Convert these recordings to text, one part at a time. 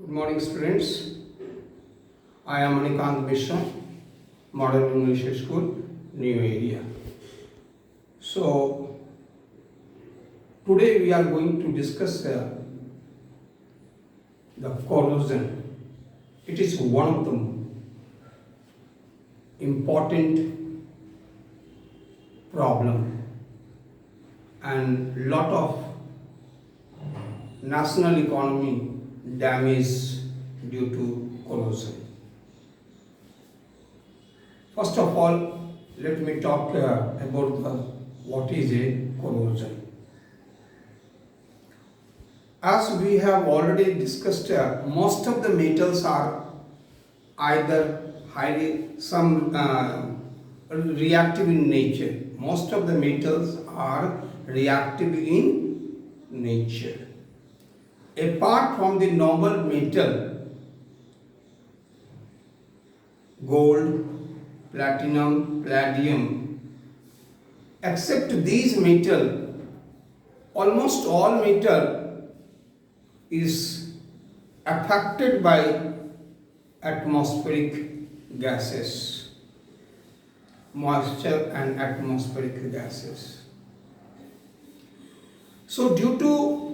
Good morning, students. I am Manikant Mishra, Modern English School, New Area. So, today we are going to discuss the corrosion. It is one of the important problem and lot of national economy damage due to corrosion. First of all, let me talk about what is a corrosion. As we have already discussed, most of the metals are either reactive in nature. Most of the metals are reactive in nature. Apart from the normal metal, gold, platinum, palladium, except these metal, almost all metal is affected by atmospheric gases, moisture and atmospheric gases. So due to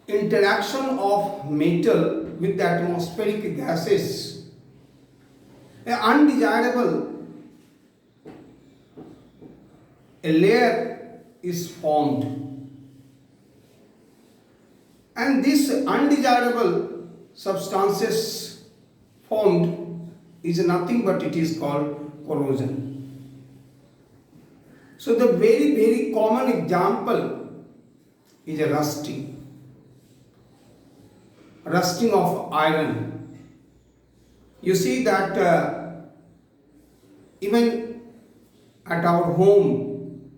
interaction of metal with the atmospheric gases, an undesirable layer is formed, and this undesirable substances formed is nothing but it is called corrosion. So the very common example is a rusting of iron. You see that even at our home,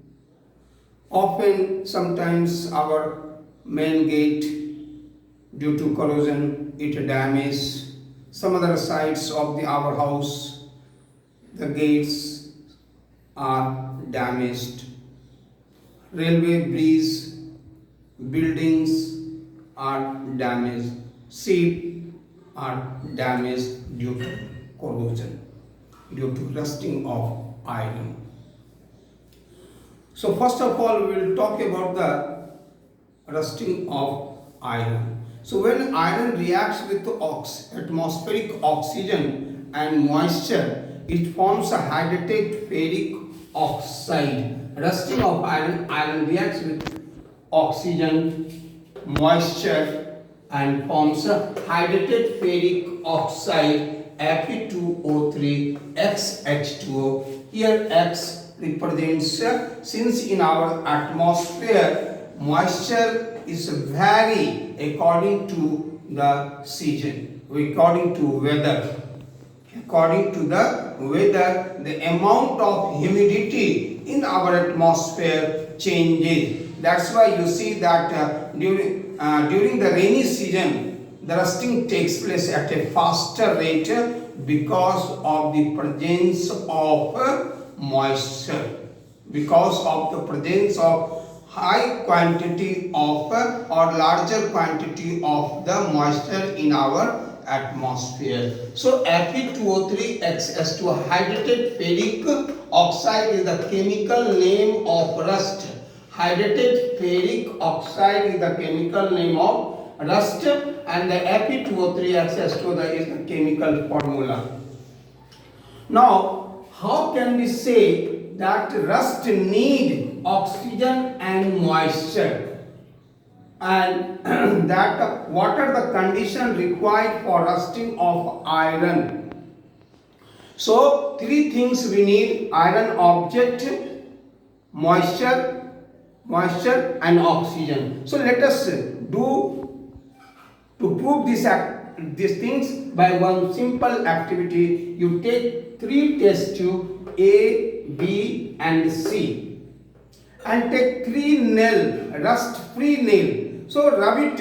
often sometimes our main gate, due to corrosion, it damages. Some other sides of our house, the gates are damaged. Railway bridge, buildings are damaged. Sheep are damaged due to corrosion, due to rusting of iron. So first of all, we will talk about the rusting of iron. So when iron reacts with atmospheric oxygen and moisture, it forms a hydrated ferric oxide. Rusting of iron reacts with oxygen, moisture, and forms a hydrated ferric oxide Fe2O3 XH2O. Here X represents, since in our atmosphere moisture is vary according to the season, according to weather. According to the weather, the amount of humidity in our atmosphere changes. That's why you see that during the rainy season, the rusting takes place at a faster rate because of the presence of moisture, because of the presence of high quantity of or larger quantity of the moisture in our atmosphere. So Fe2O3 XS2 hydrated ferric oxide is the chemical name of rust. Hydrated ferric oxide is the chemical name of rust, and the Fe2O3 XS2 is the chemical formula. Now, how can we say that rust need oxygen and moisture, and that what are the conditions required for rusting of iron? So, three things we need: iron object, moisture and oxygen. So let us do to prove these things by one simple activity. You take three test tube A, B and C, and take three rust free nail. So rub it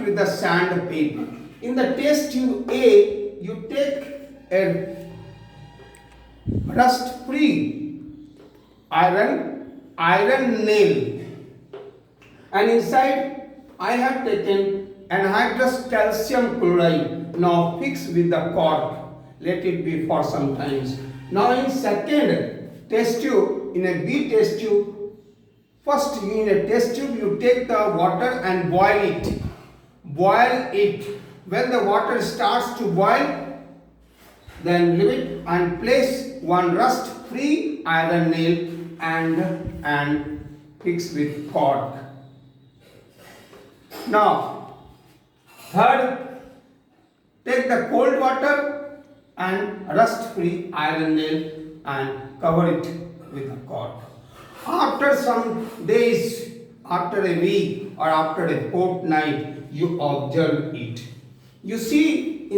with the sandpaper. In the test tube A, you take a rust free iron nail, and inside I have taken anhydrous calcium chloride now fixed with the cork. Let it be for some times. Now in second test tube, in a B test tube, first in a test tube you take the water and boil it. Boil it. When the water starts to boil, then leave it and place one rust free iron nail and fix with cork. Now third, take the cold water and rust free iron nail and cover it with a cork. After some days, after a week or after a fortnight, you observe it. You see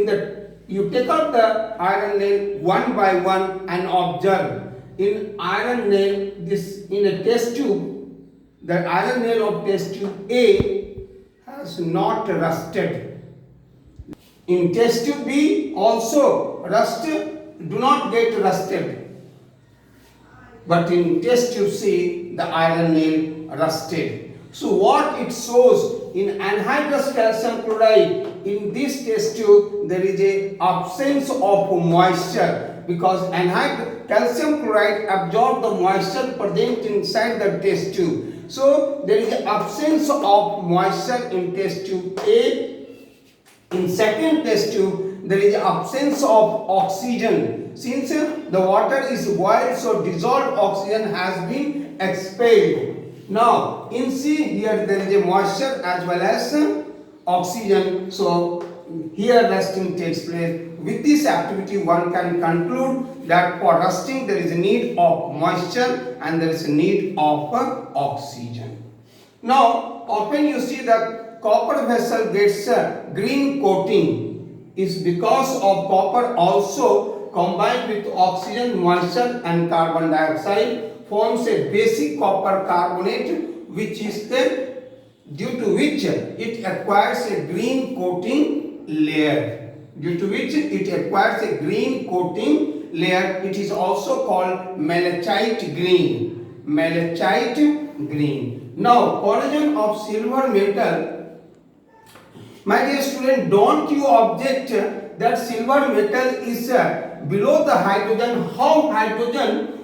you take out the iron nail one by one and observe. In iron nail, this in a test tube, the iron nail of test tube A has not rusted. In test tube B also rust do not get rusted. But in test tube C, the iron nail rusted. So what it shows, in anhydrous calcium chloride, in this test tube there is a absence of moisture, because anhydrous calcium chloride absorbs the moisture present inside the test tube. So there is an absence of moisture in test tube A. In second test tube there is an absence of oxygen. Since the water is boiled, so dissolved oxygen has been expelled. Now in C, here there is a moisture as well as oxygen, so here rusting takes place. With this activity one can conclude that for rusting there is a need of moisture and there is a need of oxygen. Now often you see that copper vessel gets a green coating is because of copper also combined with oxygen, moisture and carbon dioxide forms a basic copper carbonate, which is due to which it acquires a green coating layer. Due to which it acquires a green coating layer. It is also called malachite green. Malachite green. Now corrosion of silver metal. My dear student, don't you object that silver metal is below the hydrogen? How hydrogen?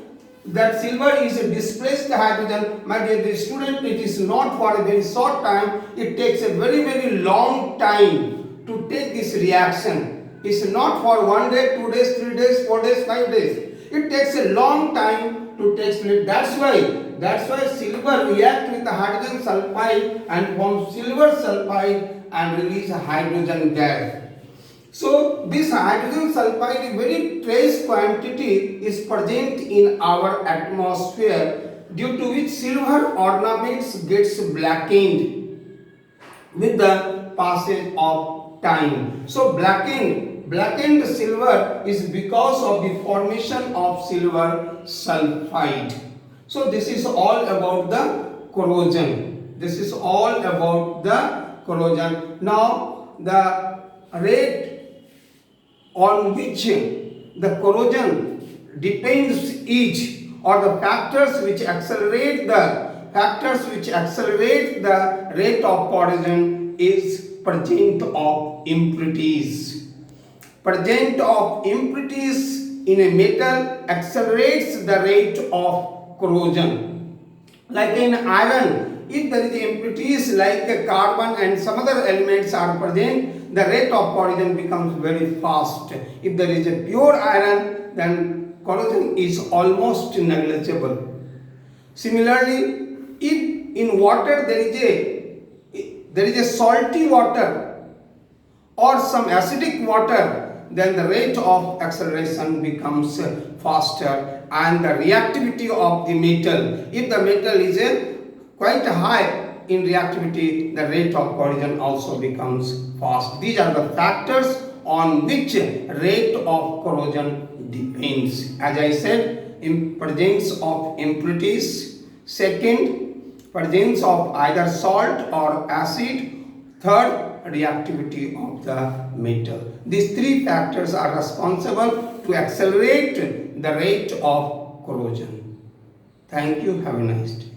That silver is displaced hydrogen. My dear student, it is not for a very short time. It takes a very long time to take this reaction. It's not for 1 day, 2 days, 3 days, 4 days, 5 days. It takes a long time to take place. That's why silver reacts with the hydrogen sulfide and forms silver sulfide and release hydrogen gas. So this hydrogen sulfide, very trace quantity is present in our atmosphere, due to which silver ornaments gets blackened with the passage of time. So blackened silver is because of the formation of silver sulfide. So this is all about the corrosion. This is all about the corrosion. Now the rate on which the corrosion depends is, or the factors which accelerate the rate of corrosion is presence of impurities. Presence of impurities in a metal accelerates the rate of corrosion. Like in iron, if there is impurities like carbon and some other elements are present, the rate of corrosion becomes very fast. If there is a pure iron, then corrosion is almost negligible. Similarly, if in water there is a salty water or some acidic water, then the rate of acceleration becomes faster, and the reactivity of the metal, if the metal is quite high in reactivity, the rate of corrosion also becomes fast. These are the factors on which rate of corrosion depends. As I said, presence of impurities. Second, presence of either salt or acid. Third, reactivity of the metal. These three factors are responsible to accelerate the rate of corrosion. Thank you. Have a nice day.